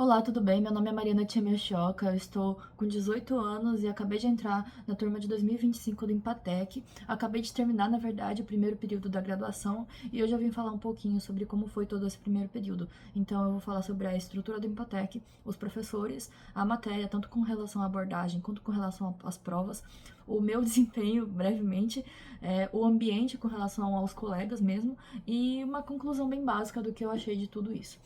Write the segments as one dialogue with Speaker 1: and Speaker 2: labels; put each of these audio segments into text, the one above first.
Speaker 1: Olá, tudo bem? Meu nome é Mariana Tchemiachioca, eu estou com 18 anos e acabei de entrar na turma de 2025 do Empatec. Acabei de terminar, na verdade, o primeiro período da graduação e hoje eu vim falar um pouquinho sobre como foi todo esse primeiro período. Então eu vou falar sobre a estrutura do Empatec, os professores, a matéria, tanto com relação à abordagem quanto com relação às provas, o meu desempenho, brevemente, o ambiente com relação aos colegas mesmo e uma conclusão bem básica do que eu achei de tudo isso.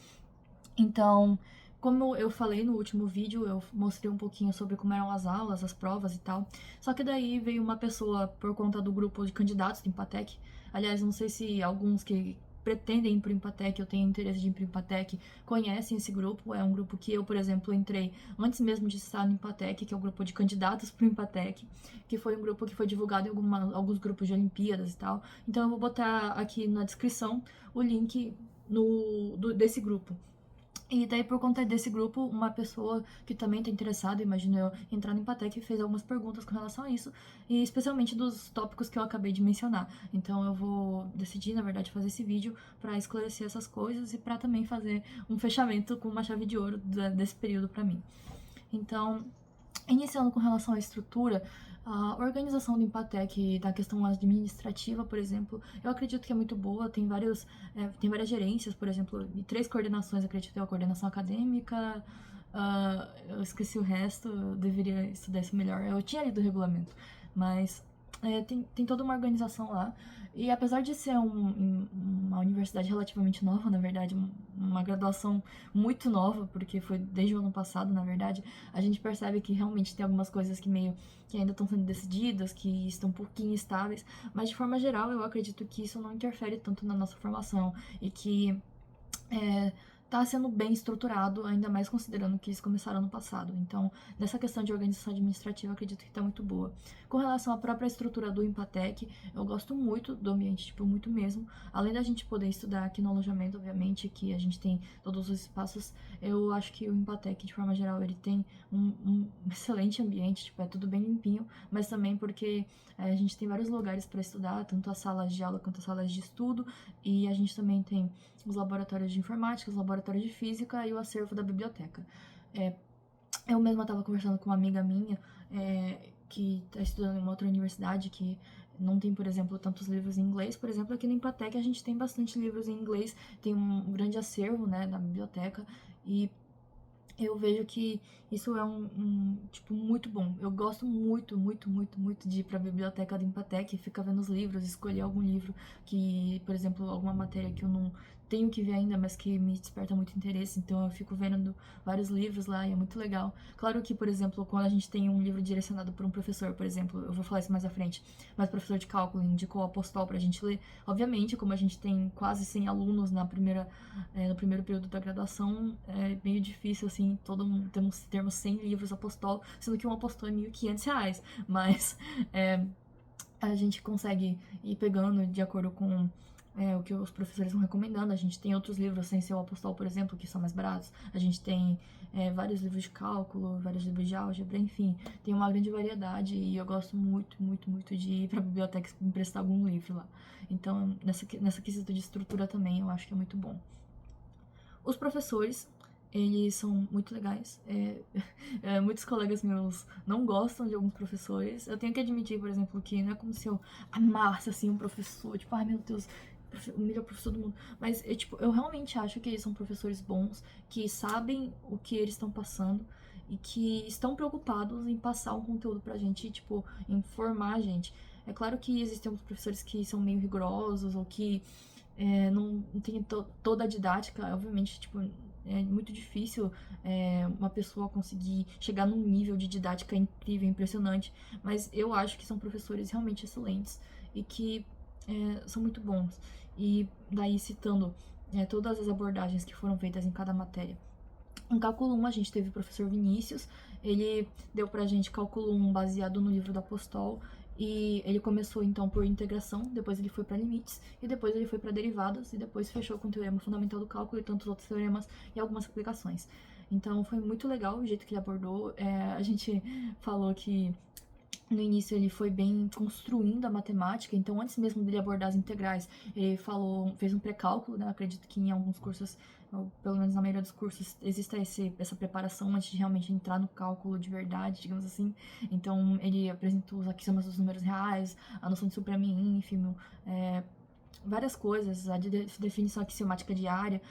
Speaker 1: Então, como eu falei no último vídeo, eu mostrei um pouquinho sobre como eram as aulas, as provas e tal. Só que daí veio uma pessoa por conta do grupo de candidatos do Empatec. Aliás, não sei se alguns que pretendem ir para o Empatec, eu tenho interesse de ir para o Empatec, conhecem esse grupo. É um grupo que eu, por exemplo, entrei antes mesmo de estar no Empatec, que é o grupo de candidatos para o Empatec, que foi um grupo que foi divulgado em alguns grupos de Olimpíadas e tal. Então eu vou botar aqui na descrição o link desse grupo. E daí, por conta desse grupo, uma pessoa que também está interessada, imagino eu, entrar no Empatec, fez algumas perguntas com relação a isso, e especialmente dos tópicos que eu acabei de mencionar. Então eu vou decidir, na verdade, fazer esse vídeo para esclarecer essas coisas e para também fazer um fechamento com uma chave de ouro desse período para mim. Então, iniciando com relação à estrutura, a organização do Empatec da questão administrativa, por exemplo, eu acredito que é muito boa. Tem várias gerências, por exemplo, e 3 coordenações, acredito eu, a coordenação acadêmica, eu esqueci o resto, eu deveria estudar isso melhor. Eu tinha lido o regulamento, mas tem toda uma organização lá. E apesar de ser uma universidade relativamente nova, na verdade, uma graduação muito nova, porque foi desde o ano passado, na verdade, a gente percebe que realmente tem algumas coisas que ainda estão sendo decididas, que estão um pouquinho estáveis, mas de forma geral eu acredito que isso não interfere tanto na nossa formação e que tá sendo bem estruturado, ainda mais considerando que eles começaram no passado. Então, nessa questão de organização administrativa, eu acredito que tá muito boa. Com relação à própria estrutura do Empatec, eu gosto muito do ambiente, tipo, muito mesmo. Além da gente poder estudar aqui no alojamento, obviamente, que a gente tem todos os espaços, eu acho que o Empatec, de forma geral, ele tem um excelente ambiente, tipo, é tudo bem limpinho, mas também porque a gente tem vários lugares para estudar, tanto as salas de aula quanto as salas de estudo, e a gente também tem os laboratórios de informática, os laboratórios de física e o acervo da biblioteca. Eu mesma estava conversando com uma amiga minha que está estudando em uma outra universidade que não tem, por exemplo, tantos livros em inglês. Por exemplo, aqui no Empatec a gente tem bastante livros em inglês, tem um grande acervo, né, na biblioteca, e eu vejo que isso é tipo, muito bom. Eu gosto muito, muito, muito, muito de ir pra biblioteca do Empatec, ficar vendo os livros, escolher algum livro que, por exemplo, alguma matéria que eu não tenho que ver ainda, mas que me desperta muito interesse. Então eu fico vendo vários livros lá e é muito legal. Claro que, por exemplo, quando a gente tem um livro direcionado por um professor, por exemplo, eu vou falar isso mais à frente, mas o professor de cálculo indicou o Apostol pra gente ler. Obviamente, como a gente tem quase 100 alunos no primeiro período da graduação, é meio difícil, assim, termos 100 livros apostol, sendo que um apostol é R$ 1.500, mas a gente consegue ir pegando de acordo com o que os professores vão recomendando. A gente tem outros livros sem ser o apostol, por exemplo, que são mais baratos. A gente tem vários livros de cálculo, vários livros de álgebra, enfim, tem uma grande variedade e eu gosto muito, muito, muito de ir pra biblioteca emprestar algum livro lá. Então, nessa quesito de estrutura também, eu acho que é muito bom. Os professores, eles são muito legais. Muitos colegas meus não gostam de alguns professores. Eu tenho que admitir, por exemplo, que não é como se eu amasse, assim, um professor. Tipo, ai meu Deus, o melhor professor do mundo. Mas, eu realmente acho que eles são professores bons, que sabem o que eles estão passando e que estão preocupados em passar um conteúdo pra gente, tipo, informar a gente. É claro que existem alguns professores que são meio rigorosos ou que não tem toda a didática, obviamente, tipo, é muito difícil uma pessoa conseguir chegar num nível de didática incrível, impressionante, mas eu acho que são professores realmente excelentes e que são muito bons. E daí, citando todas as abordagens que foram feitas em cada matéria. Em cálculo 1, a gente teve o professor Vinícius, ele deu pra gente cálculo 1 baseado no livro do Apostol, e ele começou então por integração, depois ele foi para limites, e depois ele foi para derivadas, e depois fechou com o teorema fundamental do cálculo e tantos outros teoremas e algumas aplicações. Então foi muito legal o jeito que ele abordou. A gente falou que no início ele foi bem construindo a matemática, então antes mesmo dele abordar as integrais, ele fez um pré-cálculo, né? Acredito que em alguns cursos ou pelo menos na maioria dos cursos, existe essa preparação antes de realmente entrar no cálculo de verdade, digamos assim. Então, ele apresentou os axiomas dos números reais, a noção de supremo e ínfimo, várias coisas, a definição axiomática de área,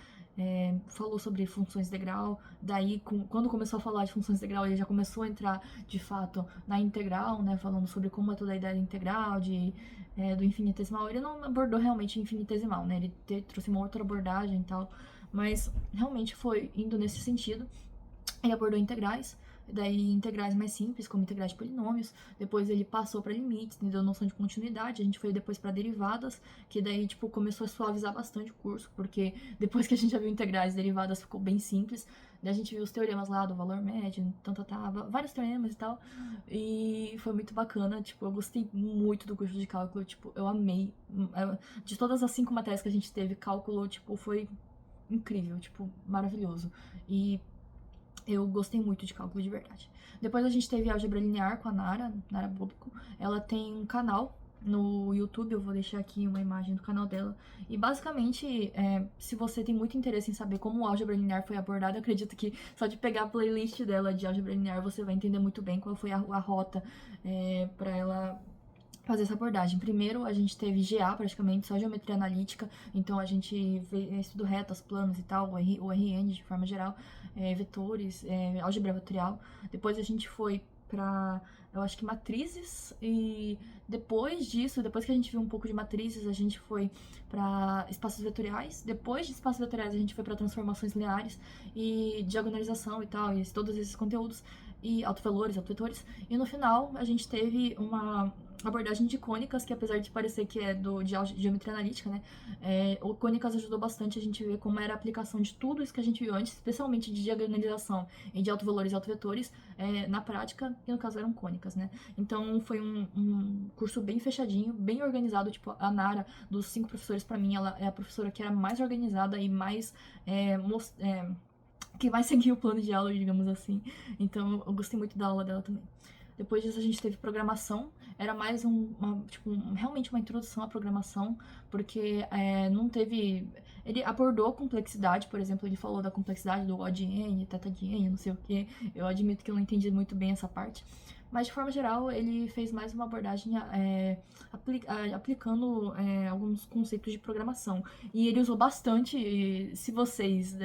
Speaker 1: falou sobre funções integral. Daí, quando começou a falar de funções integral, ele já começou a entrar, de fato, na integral, né, falando sobre como é toda a ideia da integral, do infinitesimal. Ele não abordou realmente infinitesimal, né, ele trouxe uma outra abordagem e tal, mas realmente foi indo nesse sentido. Ele abordou integrais, daí integrais mais simples, como integrais de polinômios. Depois ele passou para limites, né, deu noção de continuidade. A gente foi depois para derivadas, que daí, tipo, começou a suavizar bastante o curso, porque depois que a gente já viu integrais, derivadas ficou bem simples. Daí a gente viu os teoremas lá do valor médio, vários teoremas e tal. E foi muito bacana, tipo, eu gostei muito do curso de cálculo, tipo, eu amei. De todas as 5 matérias que a gente teve, cálculo, tipo, foi incrível, tipo, maravilhoso. E eu gostei muito de cálculo de verdade. Depois a gente teve álgebra linear com a Nara Bobico. Ela tem um canal no YouTube, eu vou deixar aqui uma imagem do canal dela. E basicamente, se você tem muito interesse em saber como a álgebra linear foi abordada, eu acredito que só de pegar a playlist dela de álgebra linear você vai entender muito bem qual foi a rota para ela fazer essa abordagem. Primeiro, a gente teve GA, praticamente, só geometria analítica, então a gente estudo retas, planos e tal, o RN de forma geral, vetores, álgebra vetorial. Depois a gente foi para, eu acho que matrizes, e depois disso, depois que a gente viu um pouco de matrizes, a gente foi para espaços vetoriais. Depois de espaços vetoriais, a gente foi para transformações lineares e diagonalização e tal, e todos esses conteúdos, e autovalores, autovetores. E no final, a gente teve uma abordagem de cônicas, que apesar de parecer que é de geometria analítica, né, o cônicas ajudou bastante a gente ver como era a aplicação de tudo isso que a gente viu antes, especialmente de diagonalização e de autovalores e autovetores, na prática, e no caso eram cônicas, né. Então foi um curso bem fechadinho, bem organizado, tipo, a Nara, dos 5 professores, pra mim, ela é a professora que era mais organizada e mais que mais seguia o plano de aula, digamos assim. Então eu gostei muito da aula dela também. Depois disso a gente teve programação, era mais realmente uma introdução à programação, porque não teve... Ele abordou complexidade, por exemplo, ele falou da complexidade do O de N, teta de N, não sei o que, eu admito que eu não entendi muito bem essa parte, mas de forma geral ele fez mais uma abordagem aplicando alguns conceitos de programação, e ele usou bastante, e se vocês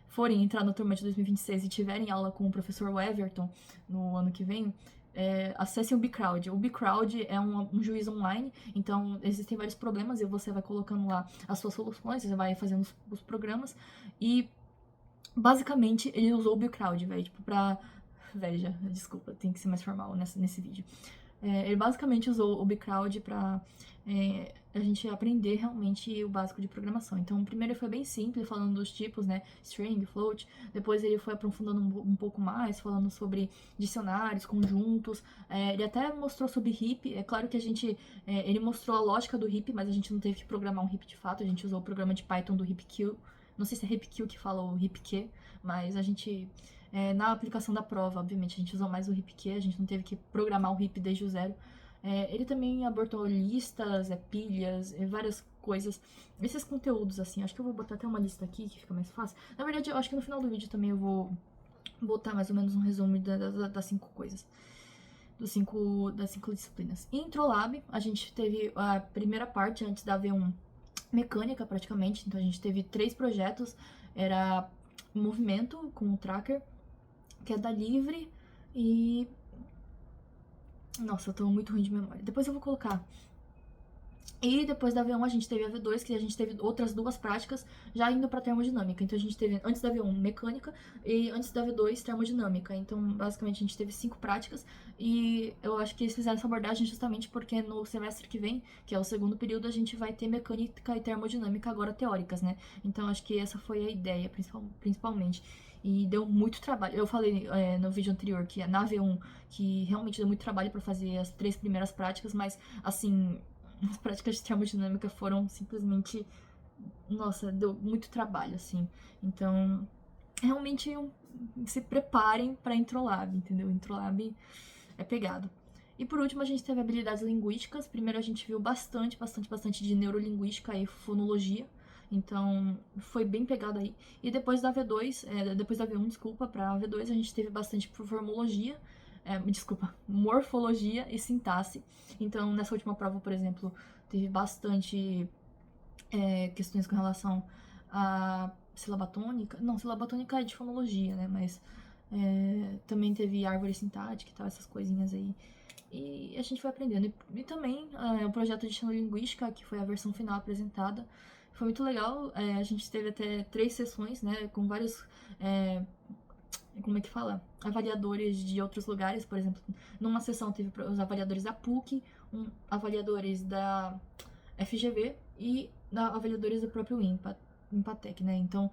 Speaker 1: forem entrar na turma de 2026 e tiverem aula com o professor Everton no ano que vem, acessem o Bcrowd. O Bcrowd é um juiz online, então existem vários problemas e você vai colocando lá as suas soluções, você vai fazendo os programas, e basicamente ele usou o Bcrowd, velho, tipo, desculpa, tem que ser mais formal nesse vídeo. Ele basicamente usou o Bcrowd pra a gente aprender realmente o básico de programação. Então, primeiro ele foi bem simples, falando dos tipos, né, string, float. Depois ele foi aprofundando um pouco mais, falando sobre dicionários, conjuntos. Ele até mostrou sobre heap. É claro que ele mostrou a lógica do heap, mas a gente não teve que programar um heap de fato. A gente usou o programa de Python do heapq. Não sei se é heapq que fala o heapq, mas a gente... na aplicação da prova, obviamente, a gente usou mais o heapq, a gente não teve que programar o heap desde o zero. Ele também abordou listas, pilhas, várias coisas. Esses conteúdos, assim, acho que eu vou botar até uma lista aqui, que fica mais fácil. Na verdade, eu acho que no final do vídeo também eu vou botar mais ou menos um resumo das 5 coisas. Das 5 disciplinas. Em Introlab, a gente teve a primeira parte, antes da V1, mecânica, praticamente. Então, a gente teve 3 projetos. Era movimento com o tracker, queda livre e... Nossa, eu tô muito ruim de memória. Depois eu vou colocar. E depois da V1 a gente teve a V2, que a gente teve outras 2 práticas, já indo pra termodinâmica. Então a gente teve, antes da V1, mecânica, e antes da V2, termodinâmica. Então, basicamente, a gente teve 5 práticas, e eu acho que eles fizeram essa abordagem justamente porque no semestre que vem, que é o segundo período, a gente vai ter mecânica e termodinâmica agora teóricas, né? Então, acho que essa foi a ideia, principalmente. E deu muito trabalho. Eu falei no vídeo anterior que na V1 que realmente deu muito trabalho pra fazer as 3 primeiras práticas, mas, assim, as práticas de termodinâmica foram simplesmente... Nossa, deu muito trabalho, assim. Então, realmente se preparem pra Introlab, entendeu? Introlab é pegado. E por último, a gente teve habilidades linguísticas. Primeiro a gente viu bastante de neurolinguística e fonologia. Então, foi bem pegado aí. E depois da V2, depois da V1, desculpa, pra V2 a gente teve bastante formologia, desculpa, morfologia e sintaxe. Então, nessa última prova, por exemplo, teve bastante questões com relação a sílaba tônica. Não, sílaba tônica é de fonologia, né? Mas também teve árvore sintática e tal, essas coisinhas aí. E a gente foi aprendendo. E também o projeto de linguística, que foi a versão final apresentada, foi muito legal. A gente teve até 3 sessões, né? Com vários. Como é que fala? Avaliadores de outros lugares, por exemplo, numa sessão teve os avaliadores da PUC, avaliadores da FGV e avaliadores do próprio Empatec, né? Então,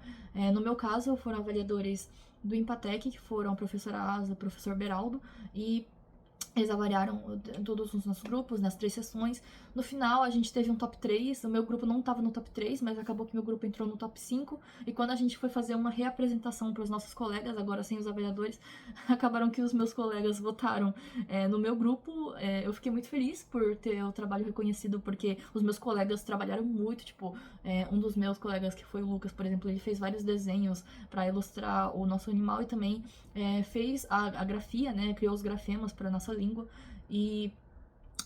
Speaker 1: no meu caso, foram avaliadores do Empatec, que foram a professora Asa, o professor Beraldo, e eles avaliaram todos os nossos grupos, nas 3 sessões. No final, a gente teve um top 3. O meu grupo não estava no top 3, mas acabou que meu grupo entrou no top 5. E quando a gente foi fazer uma reapresentação para os nossos colegas, agora sem os avaliadores, acabaram que os meus colegas votaram no meu grupo. Eu fiquei muito feliz por ter o trabalho reconhecido, porque os meus colegas trabalharam muito. Tipo, um dos meus colegas, que foi o Lucas, por exemplo, ele fez vários desenhos para ilustrar o nosso animal e também fez a grafia, né? Criou os grafemas para nossa língua. E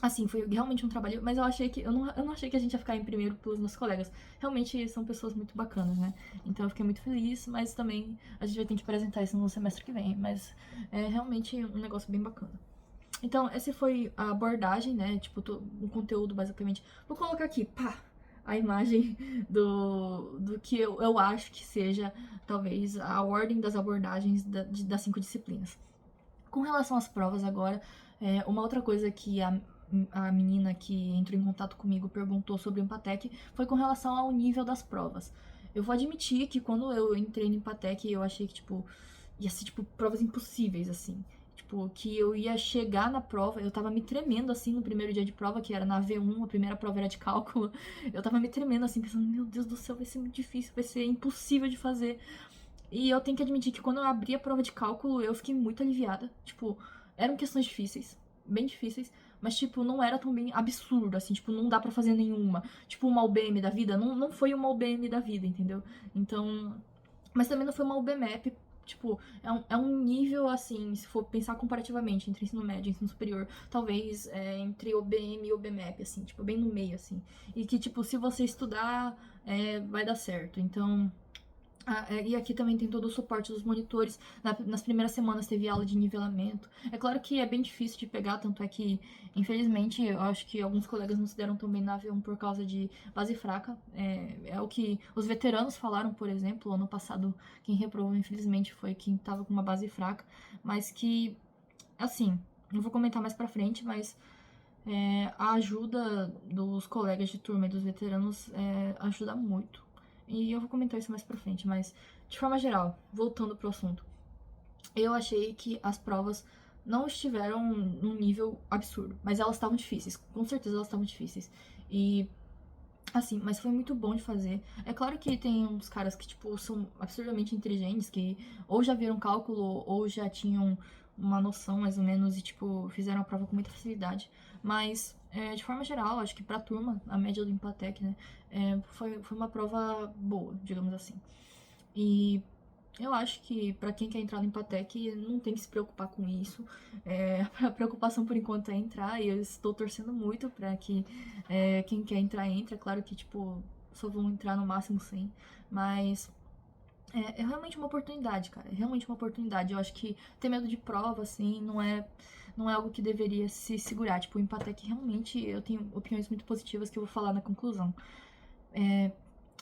Speaker 1: assim, foi realmente um trabalho, mas eu achei que eu não achei que a gente ia ficar em primeiro pelos meus colegas. Realmente são pessoas muito bacanas, né? Então eu fiquei muito feliz, mas também a gente vai ter que apresentar isso no semestre que vem, mas é realmente um negócio bem bacana. Então, essa foi a abordagem, né? Tipo, o conteúdo, basicamente. Vou colocar aqui, pá, a imagem do que eu acho que seja, talvez, a ordem das abordagens das 5 disciplinas. Com relação às provas agora, uma outra coisa que a menina que entrou em contato comigo perguntou sobre o Empatec foi com relação ao nível das provas. Eu vou admitir que quando eu entrei no Empatec, eu achei que, tipo, ia ser, tipo, provas impossíveis, assim. Tipo, que eu ia chegar na prova, eu tava me tremendo, assim, no primeiro dia de prova, que era na V1, a primeira prova era de cálculo. Eu tava me tremendo, assim, pensando, meu Deus do céu, vai ser muito difícil, vai ser impossível de fazer. E eu tenho que admitir que quando eu abri a prova de cálculo, eu fiquei muito aliviada. Tipo, eram questões difíceis, bem difíceis, mas, tipo, não era tão bem absurdo, assim, tipo, não dá pra fazer nenhuma. Tipo, uma UBM da vida, não foi uma UBM da vida, entendeu? Então, mas também não foi uma UBMAP, tipo, é um nível, assim, se for pensar comparativamente entre ensino médio e ensino superior, talvez entre OBM e OBMAP, assim, tipo, bem no meio, assim. E que, tipo, se você estudar, vai dar certo. Então, e aqui também tem todo o suporte dos monitores. Nas primeiras semanas teve aula de nivelamento. É claro que é bem difícil de pegar, tanto é que, infelizmente, eu acho que alguns colegas não se deram tão bem na V1 por causa de base fraca. É o que os veteranos falaram, por exemplo. Ano passado, quem reprovou, infelizmente, foi quem estava com uma base fraca. Mas que, assim, não vou comentar mais pra frente, mas a ajuda dos colegas de turma e dos veteranos ajuda muito. E eu vou comentar isso mais pra frente, mas de forma geral, voltando pro assunto, eu achei que as provas não estiveram num nível absurdo, mas elas estavam difíceis, com certeza elas estavam difíceis. E assim, mas foi muito bom de fazer. É claro que tem uns caras que, tipo, são absurdamente inteligentes, que ou já viram cálculo ou já tinham uma noção, mais ou menos, e, tipo, fizeram a prova com muita facilidade. Mas, de forma geral, acho que pra turma, a média do Empatec, né, foi uma prova boa, digamos assim. E eu acho que pra quem quer entrar no Empatec não tem que se preocupar com isso. A preocupação por enquanto é entrar e eu estou torcendo muito pra que quem quer entrar entre. É claro que, tipo, só vão entrar no máximo 100, mas é realmente uma oportunidade, cara. É realmente uma oportunidade. Eu acho que ter medo de prova, assim, não é algo que deveria se segurar. Tipo, o Empatec realmente eu tenho opiniões muito positivas que eu vou falar na conclusão.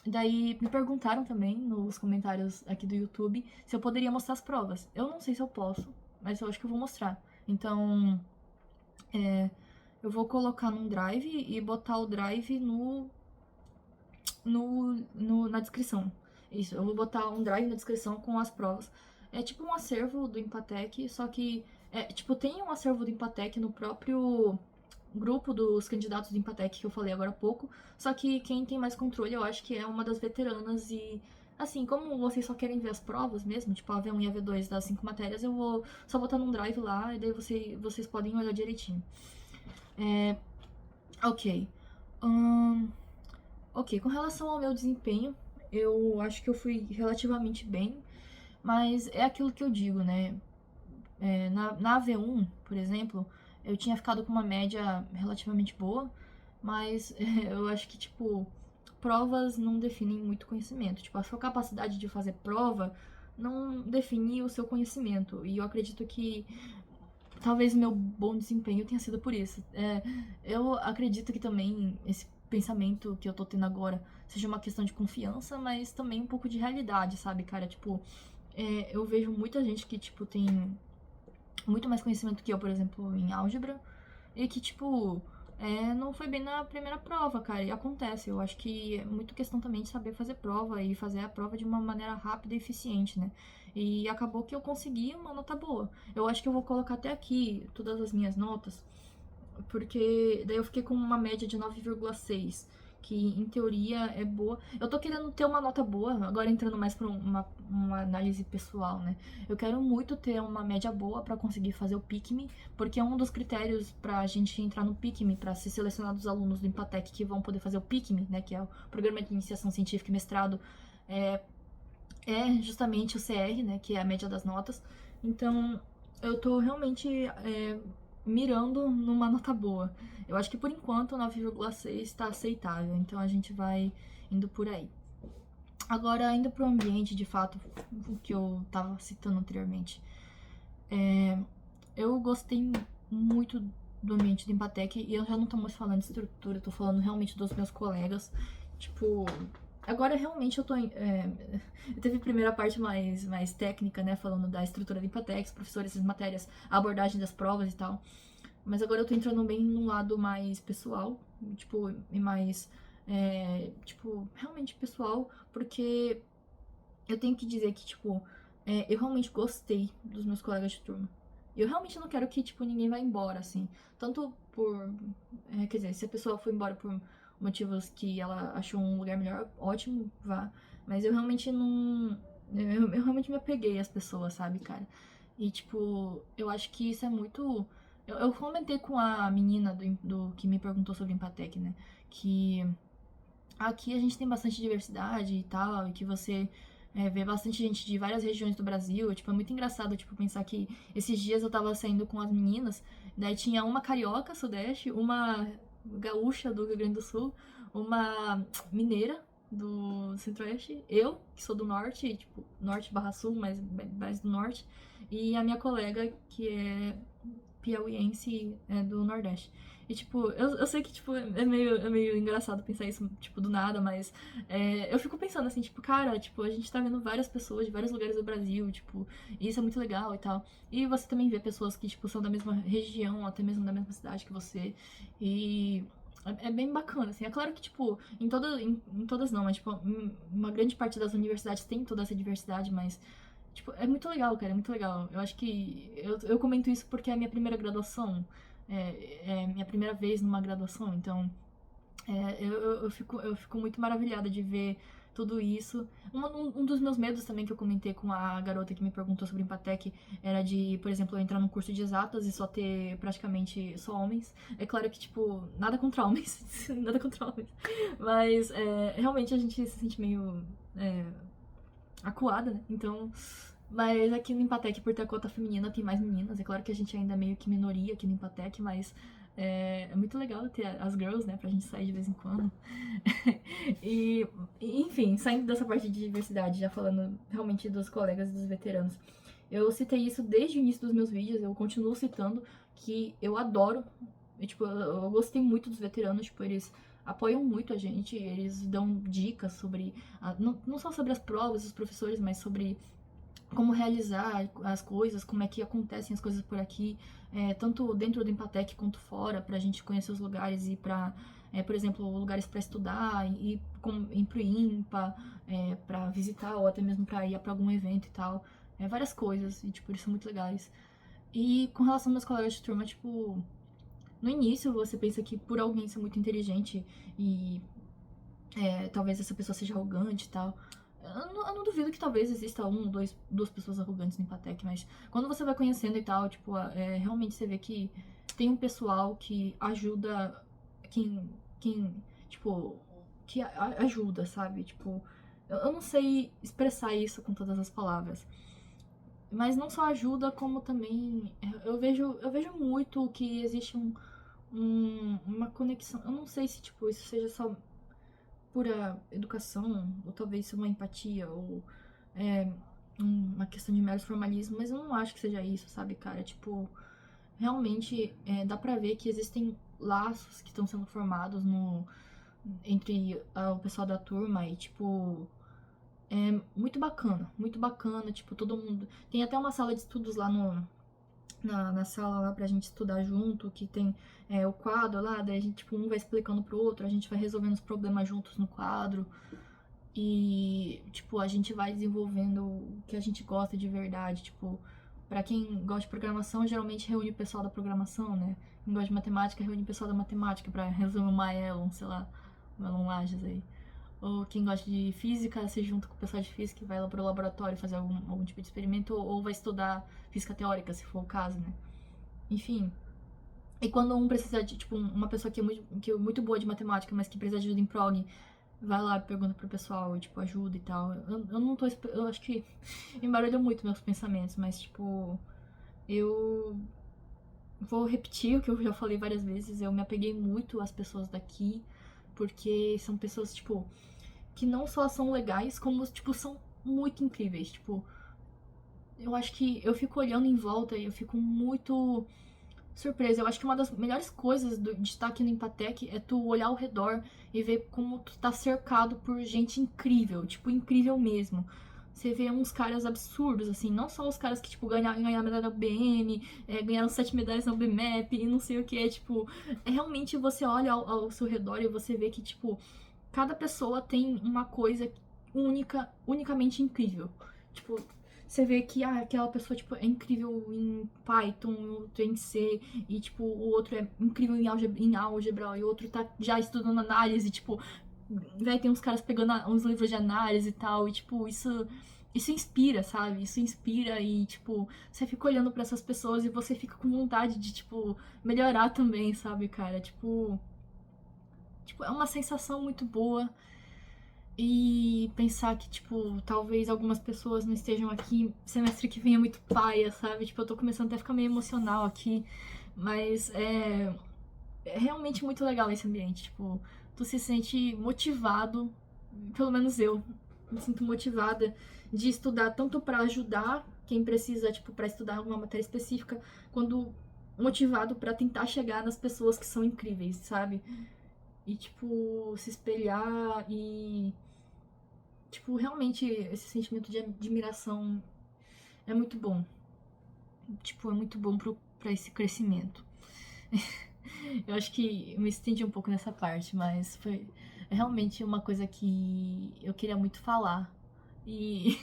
Speaker 1: Daí me perguntaram também nos comentários aqui do YouTube se eu poderia mostrar as provas. Eu não sei se eu posso, mas eu acho que eu vou mostrar. Então, eu vou colocar num drive e botar o drive na descrição. Isso, eu vou botar um drive na descrição com as provas. É tipo um acervo do Empatec, só que tipo, tem um acervo do Empatec no próprio grupo dos candidatos do Empatec que eu falei agora há pouco, só que quem tem mais controle eu acho que é uma das veteranas e assim, como vocês só querem ver as provas mesmo, tipo a V1 e a V2 das 5 matérias, eu vou só botar num drive lá e daí vocês podem olhar direitinho. Ok. Ok, com relação ao meu desempenho, eu acho que eu fui relativamente bem, mas é aquilo que eu digo, né? Na AV1, por exemplo, eu tinha ficado com uma média relativamente boa, mas eu acho que, tipo, provas não definem muito conhecimento. Tipo, a sua capacidade de fazer prova não define o seu conhecimento. E eu acredito que talvez meu bom desempenho tenha sido por isso. Eu acredito que também esse pensamento que eu tô tendo agora seja uma questão de confiança, mas também um pouco de realidade, sabe, cara? Tipo, eu vejo muita gente que, tipo, tem muito mais conhecimento que eu, por exemplo, em álgebra, e que, tipo, não foi bem na primeira prova, cara, e acontece. Eu acho que é muito questão também de saber fazer prova e fazer a prova de uma maneira rápida e eficiente, né? E acabou que eu consegui uma nota boa. Eu acho que eu vou colocar até aqui todas as minhas notas, porque daí eu fiquei com uma média de 9,6, que em teoria é boa. Eu tô querendo ter uma nota boa, agora entrando mais pra uma análise pessoal, né? Eu quero muito ter uma média boa pra conseguir fazer o PICME, porque é um dos critérios pra gente entrar no PICME, pra ser selecionado os alunos do Empatec que vão poder fazer o PICME, né? Que é o Programa de Iniciação Científica e Mestrado, é, é justamente o CR, né? Que é a média das notas. Então, eu tô realmente mirando numa nota boa. Eu acho que por enquanto o 9,6 está aceitável, então a gente vai indo por aí. Agora, indo pro ambiente, de fato, o que eu tava citando anteriormente. Eu gostei muito do ambiente do Empatec e eu já não tô mais falando de estrutura, eu tô falando realmente dos meus colegas. Tipo, agora realmente eu tô. Teve a primeira parte mais técnica, né? Falando da estrutura do Empatec, os professores, as matérias, a abordagem das provas e tal. Mas agora eu tô entrando bem num lado mais pessoal, tipo, e mais, tipo, realmente pessoal, porque eu tenho que dizer que, tipo, eu realmente gostei dos meus colegas de turma. E eu realmente não quero que, tipo, ninguém vá embora, assim. Tanto por. Quer dizer, se a pessoa for embora por motivos que ela achou um lugar melhor, ótimo, vá. Mas eu realmente não. Eu realmente me apeguei às pessoas, sabe, cara? E, tipo, eu acho que isso é muito. Eu comentei com a menina do que me perguntou sobre Empatec, né? Que aqui a gente tem bastante diversidade e tal, e que você vê bastante gente de várias regiões do Brasil. Tipo, é muito engraçado, tipo, pensar que esses dias eu tava saindo com as meninas, daí tinha uma carioca, sudeste, uma gaúcha do Rio Grande do Sul, uma mineira do centro-oeste, eu, que sou do norte, tipo, norte barra sul, mas mais do norte, e a minha colega, que é piauiense do Nordeste. E, tipo, eu sei que, tipo, é meio engraçado pensar isso, tipo, do nada, mas eu fico pensando assim, tipo, cara, tipo, a gente tá vendo várias pessoas de vários lugares do Brasil, tipo, e isso é muito legal e tal. E você também vê pessoas que, tipo, são da mesma região, até mesmo da mesma cidade que você. E é bem bacana, assim. É claro que, tipo, em todas não, mas, tipo, uma grande parte das universidades tem toda essa diversidade, mas tipo, é muito legal, cara, é muito legal. Eu acho que eu comento isso porque é a minha primeira graduação, é minha primeira vez numa graduação, então eu fico muito maravilhada de ver tudo isso. Um dos meus medos também que eu comentei com a garota que me perguntou sobre Empatec era de, por exemplo, eu entrar num curso de exatas e só ter praticamente só homens. É claro que, tipo, nada contra homens, nada contra homens, mas realmente a gente se sente meio acuada, né? Então. Mas aqui no Empatec, por ter a cota feminina, tem mais meninas. É claro que a gente ainda é meio que minoria aqui no Empatec, mas é muito legal ter as girls, né? Pra gente sair de vez em quando. Enfim, saindo dessa parte de diversidade, já falando realmente dos colegas e dos veteranos. Eu citei isso desde o início dos meus vídeos, eu continuo citando que eu adoro. Tipo, eu gostei muito dos veteranos, tipo, eles apoiam muito a gente, eles dão dicas sobre. Não só sobre as provas, os professores, mas sobre como realizar as coisas, como é que acontecem as coisas por aqui, tanto dentro do Empatec quanto fora, pra gente conhecer os lugares e pra, por exemplo, lugares para estudar, ir pro IMPA, pra visitar, ou até mesmo pra ir pra algum evento e tal. Várias coisas, e tipo, eles são muito legais. E com relação aos meus colegas de turma, tipo, no início você pensa que por alguém ser muito inteligente e talvez essa pessoa seja arrogante e tal. Eu não duvido que talvez exista duas pessoas arrogantes no Empatec, mas quando você vai conhecendo e tal, tipo, realmente você vê que tem um pessoal que ajuda quem tipo, que ajuda, sabe? Tipo, Eu não sei expressar isso com todas as palavras. Mas não só ajuda, como também eu vejo muito que existe uma conexão. Eu não sei se tipo isso seja só pura educação, ou talvez uma empatia, ou é, uma questão de meros formalismo, mas eu não acho que seja isso, sabe, cara? Tipo, realmente dá pra ver que existem laços que estão sendo formados entre o pessoal da turma e, tipo, é muito bacana, tipo, todo mundo. Tem até uma sala de estudos lá na sala lá pra gente estudar junto, que tem o quadro lá, daí a gente, tipo, um vai explicando pro outro, a gente vai resolvendo os problemas juntos no quadro. E, tipo, a gente vai desenvolvendo o que a gente gosta de verdade. Tipo, pra quem gosta de programação, geralmente reúne o pessoal da programação, né? Quem gosta de matemática, reúne o pessoal da matemática pra resolver uma Elon, sei lá, uma Elon Lages aí. Ou quem gosta de física, se junta com o pessoal de física e vai lá pro laboratório fazer algum tipo de experimento, ou vai estudar física teórica, se for o caso, né? Enfim. E quando um precisa de, tipo, uma pessoa que é muito boa de matemática, mas que precisa de ajuda em prog, vai lá, pergunta pro pessoal, tipo, ajuda e tal. Eu não tô. Eu acho que embaralhou muito meus pensamentos, mas, tipo, eu vou repetir o que eu já falei várias vezes. Eu me apeguei muito às pessoas daqui, porque são pessoas, tipo, que não só são legais, como, tipo, são muito incríveis. Tipo, eu acho que eu fico olhando em volta e eu fico muito surpresa. Eu acho que uma das melhores coisas de estar aqui no Empatec é tu olhar ao redor e ver como tu tá cercado por gente incrível, tipo, incrível mesmo. Você vê uns caras absurdos, assim, não só os caras que, tipo, ganharam medalha da UBM, ganharam 7 medalhas na UBMAP e não sei o que, tipo, realmente você olha ao seu redor e você vê que, tipo, cada pessoa tem uma coisa unicamente incrível. Tipo, você vê que aquela pessoa tipo, é incrível em Python, o outro é em C, e tipo, o outro é incrível em álgebra, e o outro tá já estudando análise, tipo, vai tem uns caras pegando uns livros de análise e tal, e tipo, isso inspira, sabe? Isso inspira e, tipo, você fica olhando para essas pessoas e você fica com vontade de, tipo, melhorar também, sabe, cara? Tipo, é uma sensação muito boa. E pensar que, tipo, talvez algumas pessoas não estejam aqui semestre que vem é muito paia, sabe? Tipo, eu tô começando até a ficar meio emocional aqui. Mas é realmente muito legal esse ambiente. Tipo, tu se sente motivado, pelo menos eu me sinto motivada de estudar tanto pra ajudar quem precisa, tipo, pra estudar alguma matéria específica, quando motivado pra tentar chegar nas pessoas que são incríveis, sabe? E, tipo, se espelhar e tipo, realmente esse sentimento de admiração é muito bom. Tipo, é muito bom pra esse crescimento. Eu acho que eu me estendi um pouco nessa parte, mas foi realmente uma coisa que eu queria muito falar. E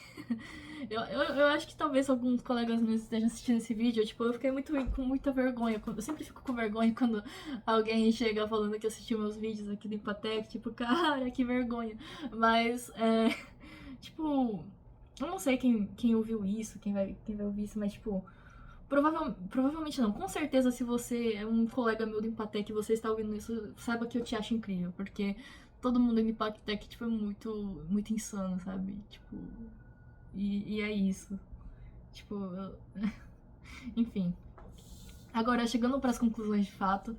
Speaker 1: eu acho que talvez alguns colegas meus estejam assistindo esse vídeo. Tipo, eu fiquei com muita vergonha. Eu sempre fico com vergonha quando alguém chega falando que assistiu meus vídeos aqui do Empatec. Tipo, cara, que vergonha. Mas, tipo, eu não sei quem ouviu isso, quem vai ouvir isso, mas, tipo, provavelmente não. Com certeza, se você é um colega meu do Empatec e você está ouvindo isso, saiba que eu te acho incrível, porque todo mundo no Empatec, tipo, é muito insano, sabe? Tipo, e é isso. Tipo, enfim. Agora, chegando para as conclusões de fato,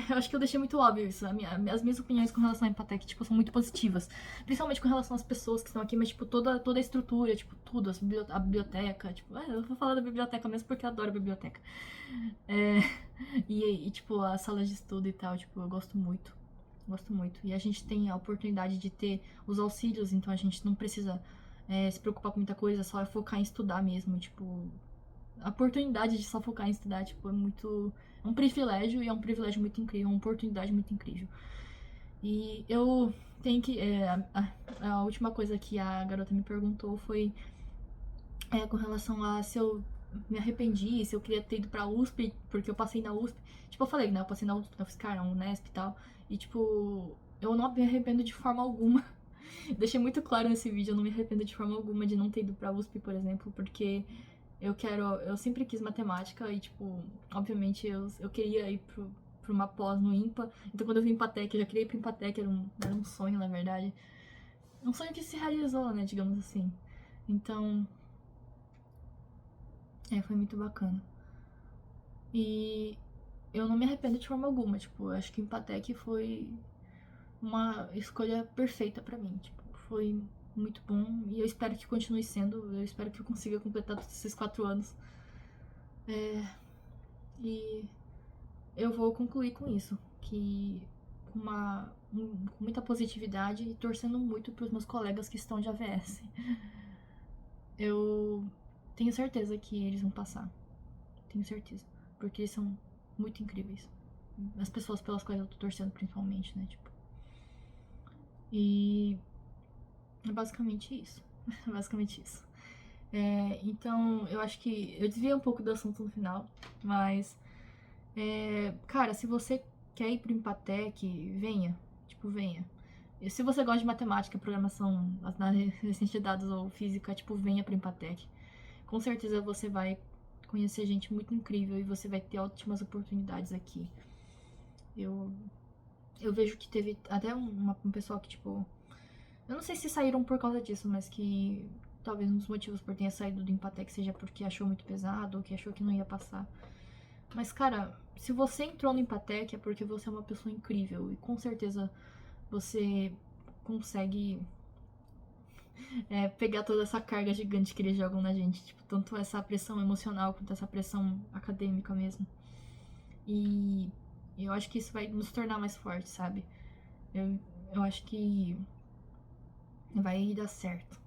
Speaker 1: eu acho que eu deixei muito óbvio isso. As minhas opiniões com relação ao Empatec, tipo, são muito positivas. Principalmente com relação às pessoas que estão aqui, mas, tipo, toda a estrutura, tipo, tudo, a biblioteca, tipo, eu vou falar da biblioteca mesmo porque eu adoro a biblioteca. É, tipo, as salas de estudo e tal, tipo, eu gosto muito. Gosto muito. E a gente tem a oportunidade de ter os auxílios, então a gente não precisa se preocupar com muita coisa, só é focar em estudar mesmo. Tipo, a oportunidade de só focar em estudar, tipo, é muito. É um privilégio e é um privilégio muito incrível, uma oportunidade muito incrível. E eu tenho que. A última coisa que a garota me perguntou foi com relação a se eu me arrependi, se eu queria ter ido pra USP, porque eu passei na USP. Tipo, eu falei, né? Eu passei na USP, na UFSCar, na Unesp e tal. E, tipo, eu não me arrependo de forma alguma. Deixei muito claro nesse vídeo, eu não me arrependo de forma alguma de não ter ido pra USP, por exemplo, porque eu sempre quis matemática e, tipo, obviamente eu queria ir pra uma pós no IMPA. Então, quando eu vim Empatec, eu já queria ir pro Empatec, era um sonho, na verdade. um sonho que se realizou, né, digamos assim. Então, foi muito bacana. E eu não me arrependo de forma alguma, tipo, eu acho que o Empatec foi uma escolha perfeita pra mim, tipo, foi muito bom e eu espero que continue sendo, eu espero que eu consiga completar todos esses 4 anos. E eu vou concluir com isso, que com muita positividade e torcendo muito pros meus colegas que estão de AVS. Eu tenho certeza que eles vão passar, tenho certeza, porque eles são muito incríveis. As pessoas pelas quais eu tô torcendo principalmente, né, tipo. E é basicamente isso. Basicamente isso. Então, eu acho que eu desviei um pouco do assunto no final, mas, cara, se você quer ir pro Empatec, venha. Tipo, venha. E se você gosta de matemática, programação, ciência de dados ou física, tipo, venha pro Empatec. Com certeza você vai conhecer gente muito incrível e você vai ter ótimas oportunidades aqui. Eu vejo que teve até um pessoal que, tipo, eu não sei se saíram por causa disso, mas que talvez um dos motivos por ter saído do Empatec seja porque achou muito pesado ou que achou que não ia passar. Mas, cara, se você entrou no Empatec é porque você é uma pessoa incrível e com certeza você consegue pegar toda essa carga gigante que eles jogam na gente. Tipo, tanto essa pressão emocional quanto essa pressão acadêmica mesmo. E eu acho que isso vai nos tornar mais fortes, sabe? Eu acho que vai dar certo.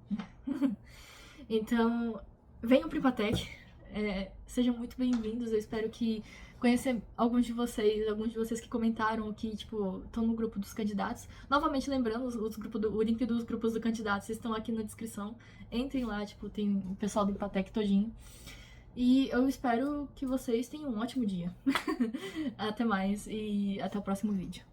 Speaker 1: Então, venham pro Empatec. Sejam muito bem-vindos. Eu espero que conhecer alguns de vocês que comentaram que, tipo, estão no grupo dos candidatos. Novamente lembrando, o link dos grupos dos candidatos estão aqui na descrição. Entrem lá, tipo, tem o pessoal do Empatec todinho. E eu espero que vocês tenham um ótimo dia. Até mais e até o próximo vídeo.